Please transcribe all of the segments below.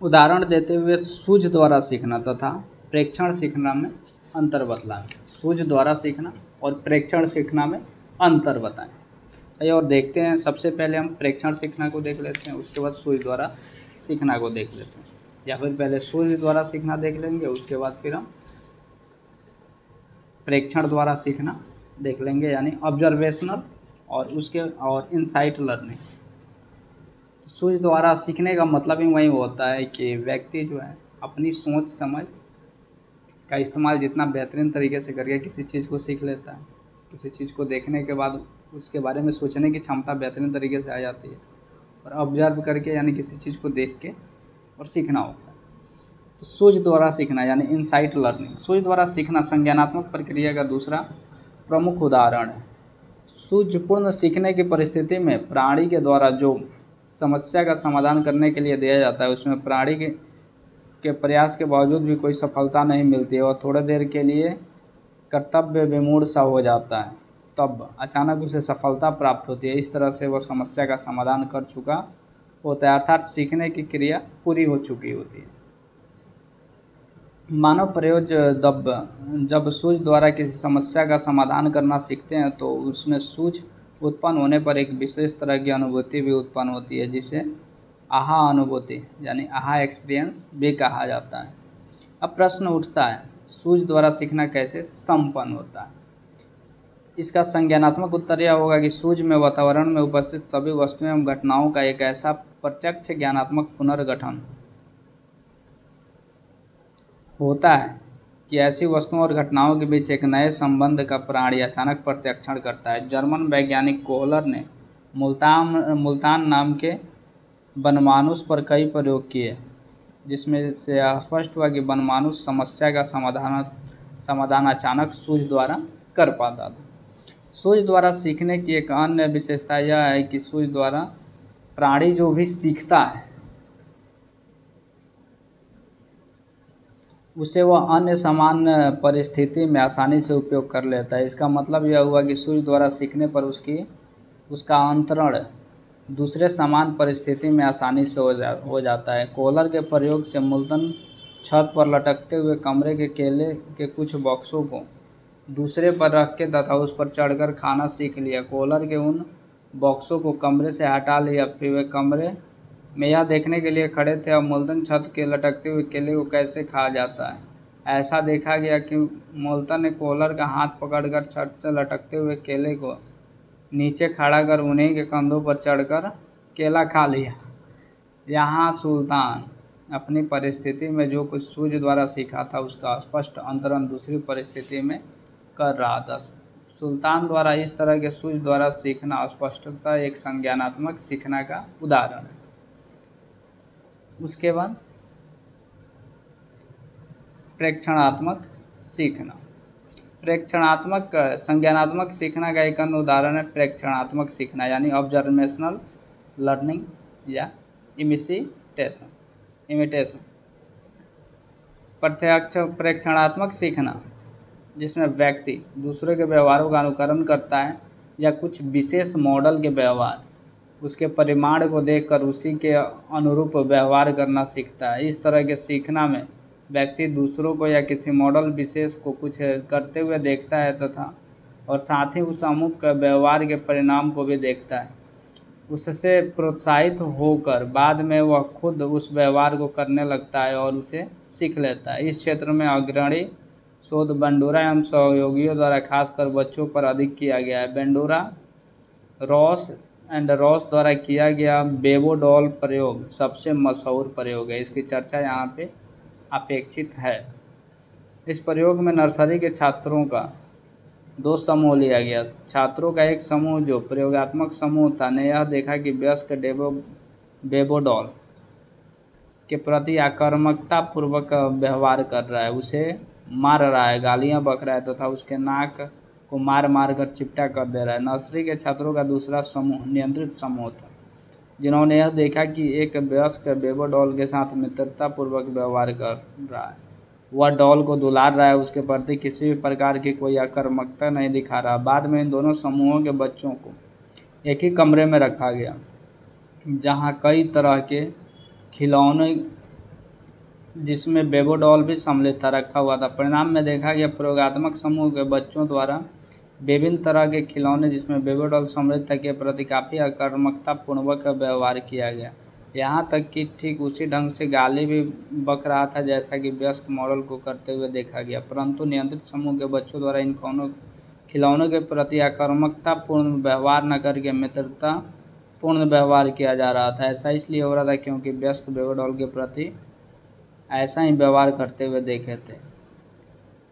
उदाहरण देते हुए सूझ द्वारा सीखना तथा प्रेक्षण सीखना में अंतर बतलाएं। सूझ द्वारा सीखना और प्रेक्षण सीखना में अंतर बताएं। आइए और देखते हैं। सबसे पहले हम प्रेक्षण सीखना को देख लेते हैं, उसके बाद सूझ द्वारा सीखना को देख लेते हैं, या फिर पहले सूझ द्वारा सीखना देख लेंगे, उसके बाद फिर हम प्रेक्षण द्वारा सीखना देख लेंगे, यानी ऑब्जर्वेशनल और इनसाइट लर्निंग। सूझ द्वारा सीखने का मतलब ही वही होता है कि व्यक्ति जो है अपनी सोच समझ का इस्तेमाल जितना बेहतरीन तरीके से करके किसी चीज़ को सीख लेता है। किसी चीज़ को देखने के बाद उसके बारे में सोचने की क्षमता बेहतरीन तरीके से आ जाती है, और ऑब्जर्व करके यानी किसी चीज़ को देख के और सीखना होता है। तो सूझ द्वारा सीखना यानी इनसाइट लर्निंग। सूझ द्वारा सीखना संज्ञानात्मक प्रक्रिया का दूसरा प्रमुख उदाहरण है। सूझपूर्ण सीखने की परिस्थिति में प्राणी के द्वारा जो समस्या का समाधान करने के लिए दिया जाता है, उसमें प्राणी के प्रयास के बावजूद भी कोई सफलता नहीं मिलती है और थोड़ी देर के लिए कर्तव्य विमूढ़ सा हो जाता है, तब अचानक उसे सफलता प्राप्त होती है। इस तरह से वह समस्या का समाधान कर चुका होता है, अर्थात सीखने की क्रिया पूरी हो चुकी होती है। मानव प्रयोज जब सूझ द्वारा किसी समस्या का समाधान करना सीखते हैं तो उसमें सूझ उत्पन्न होने पर एक विशेष तरह की अनुभूति भी उत्पन्न होती है, जिसे आहा अनुभूति यानी आहा एक्सपीरियंस भी कहा जाता है। अब प्रश्न उठता है, सूझ द्वारा सीखना कैसे संपन्न होता है? इसका संज्ञानात्मक उत्तर यह होगा कि सूझ में वातावरण में उपस्थित सभी वस्तुएं एवं घटनाओं का एक ऐसा प्रत्यक्ष ज्ञानात्मक पुनर्गठन होता है कि ऐसी वस्तुओं और घटनाओं के बीच एक नए संबंध का प्राणी अचानक प्रत्यक्षण करता है। जर्मन वैज्ञानिक कोहलर ने मुल्तान नाम के वनमानुष पर कई प्रयोग किए, जिसमें से स्पष्ट हुआ कि वनमानुष समस्या का समाधान अचानक सूझ द्वारा कर पाता था। सूझ द्वारा सीखने की एक अन्य विशेषता यह है कि सूझ द्वारा प्राणी जो भी सीखता है उसे वह अन्य समान परिस्थिति में आसानी से उपयोग कर लेता है। इसका मतलब यह हुआ कि सूझ द्वारा सीखने पर उसका अंतरण दूसरे समान परिस्थिति में आसानी से हो जाता है। कोहलर के प्रयोग से मुल्तन छत पर लटकते हुए कमरे के केले के कुछ बॉक्सों को दूसरे पर रख के तथा उस पर चढ़कर खाना सीख लिया। कोहलर के उन बॉक्सों को कमरे से हटा लिया, फिर वे कमरे में यह देखने के लिए खड़े थे अब मुल्तन छत के लटकते हुए केले को कैसे खा जाता है। ऐसा देखा गया कि मुल्तन ने कोहलर का हाथ पकड़कर छत से लटकते हुए केले को नीचे खड़ा कर उन्हीं के कंधों पर चढ़कर केला खा लिया। यहाँ सुल्तान अपनी परिस्थिति में जो कुछ सूझ द्वारा सीखा था उसका स्पष्ट अंतरण दूसरी परिस्थिति में कर रहा था। सुल्तान द्वारा इस तरह के सूझ द्वारा सीखना स्पष्टता एक संज्ञानात्मक सीखना का उदाहरण है। उसके बाद प्रेक्षणात्मक सीखना। प्रेक्षणात्मक संज्ञानात्मक सीखना का एक अन्य उदाहरण है प्रेक्षणात्मक सीखना यानी ऑब्जर्वेशनल लर्निंग या इमिटेशन। प्रत्यक्ष प्रेक्षणात्मक सीखना जिसमें व्यक्ति दूसरे के व्यवहारों का अनुकरण करता है या कुछ विशेष मॉडल के व्यवहार उसके परिमाण को देखकर उसी के अनुरूप व्यवहार करना सीखता है। इस तरह के सीखना में व्यक्ति दूसरों को या किसी मॉडल विशेष को कुछ करते हुए देखता है तथा और साथ ही उस अमुक व्यवहार के परिणाम को भी देखता है। उससे प्रोत्साहित होकर बाद में वह खुद उस व्यवहार को करने लगता है और उसे सीख लेता है। इस क्षेत्र में अग्रणी शोध बेंडोरा एवं सहयोगियों द्वारा खासकर बच्चों पर अधिक किया गया है। बेंडोरा रॉस द्वारा किया गया बेबो डॉल प्रयोग सबसे मशहूर प्रयोग है। इसकी चर्चा यहाँ पे अपेक्षित है। इस प्रयोग में नर्सरी के छात्रों का 2 समूह लिया गया। छात्रों का एक समूह जो प्रयोगात्मक समूह था ने यह देखा कि वयस्क बेबो डॉल के प्रति आक्रामकता पूर्वक व्यवहार कर रहा है, उसे मार रहा है, गालियाँ बक रहा है तथा उसके नाक को मार मार कर चिपटा कर दे रहा है। नर्सरी के छात्रों का दूसरा समूह नियंत्रित समूह था, जिन्होंने यह देखा कि एक वयस्क बेबो डॉल के साथ मित्रतापूर्वक व्यवहार कर रहा है, वह डॉल को दुलार रहा है, उसके प्रति किसी भी प्रकार की कोई आक्रामकता नहीं दिखा रहा। बाद में इन दोनों समूहों के बच्चों को एक ही कमरे में रखा गया, जहाँ कई तरह के खिलौने जिसमें बेबोडॉल भी सम्मिलित था, रखा हुआ था। परिणाम में देखा गया प्रयोगात्मक समूह के बच्चों द्वारा विभिन्न तरह के खिलौने जिसमें बेबोडॉल सम्मिलित था के प्रति काफ़ी आक्रामकतापूर्वक व्यवहार किया गया। यहाँ तक कि ठीक उसी ढंग से गाली भी बक रहा था जैसा कि वयस्क मॉडल को करते हुए देखा गया, परंतु नियंत्रित समूह के बच्चों द्वारा इन खिलौनों के प्रति आक्रामकतापूर्ण व्यवहार न करके मित्रतापूर्ण व्यवहार किया जा रहा था। ऐसा इसलिए हो रहा था क्योंकि वयस्क बेबोडॉल के प्रति ऐसा ही व्यवहार करते हुए देखे थे।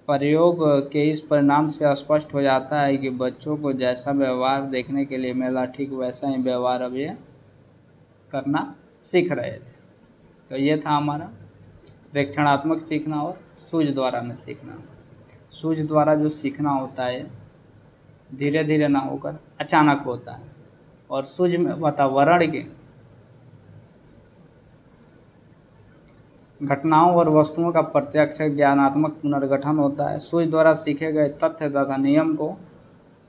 प्रयोग के इस परिणाम से स्पष्ट हो जाता है कि बच्चों को जैसा व्यवहार देखने के लिए मिला ठीक वैसा ही व्यवहार अब ये करना सीख रहे थे। तो ये था हमारा प्रेक्षणात्मक सीखना और सूझ द्वारा में सीखना। सूझ द्वारा जो सीखना होता है धीरे धीरे ना होकर अचानक होता है, और सूझ में वातावरण के घटनाओं और वस्तुओं का प्रत्यक्ष ज्ञानात्मक पुनर्गठन होता है। सूझ द्वारा सीखे गए तथ्य तथा नियम को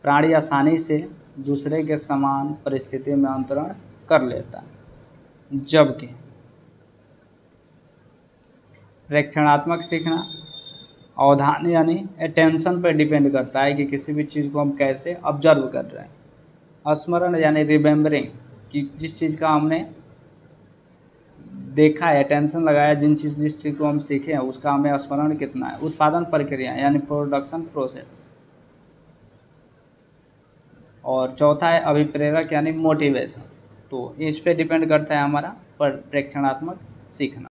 प्राणी आसानी से दूसरे के समान परिस्थिति में अंतरण कर लेता है, जबकि प्रेक्षणात्मक सीखना अवधान यानी अटेंशन पर डिपेंड करता है कि किसी भी चीज़ को हम कैसे ऑब्जर्व कर रहे हैं। स्मरण यानी रिमेम्बरिंग कि जिस चीज़ का हमने देखा है, अटेंशन लगाया, जिस चीज़ को हम सीखे हैं उसका हमें स्मरण कितना है। उत्पादन प्रक्रिया यानी प्रोडक्शन प्रोसेस, और चौथा है अभिप्रेरक यानी मोटिवेशन। तो इस पे डिपेंड करता है हमारा प्रेक्षणात्मक सीखना।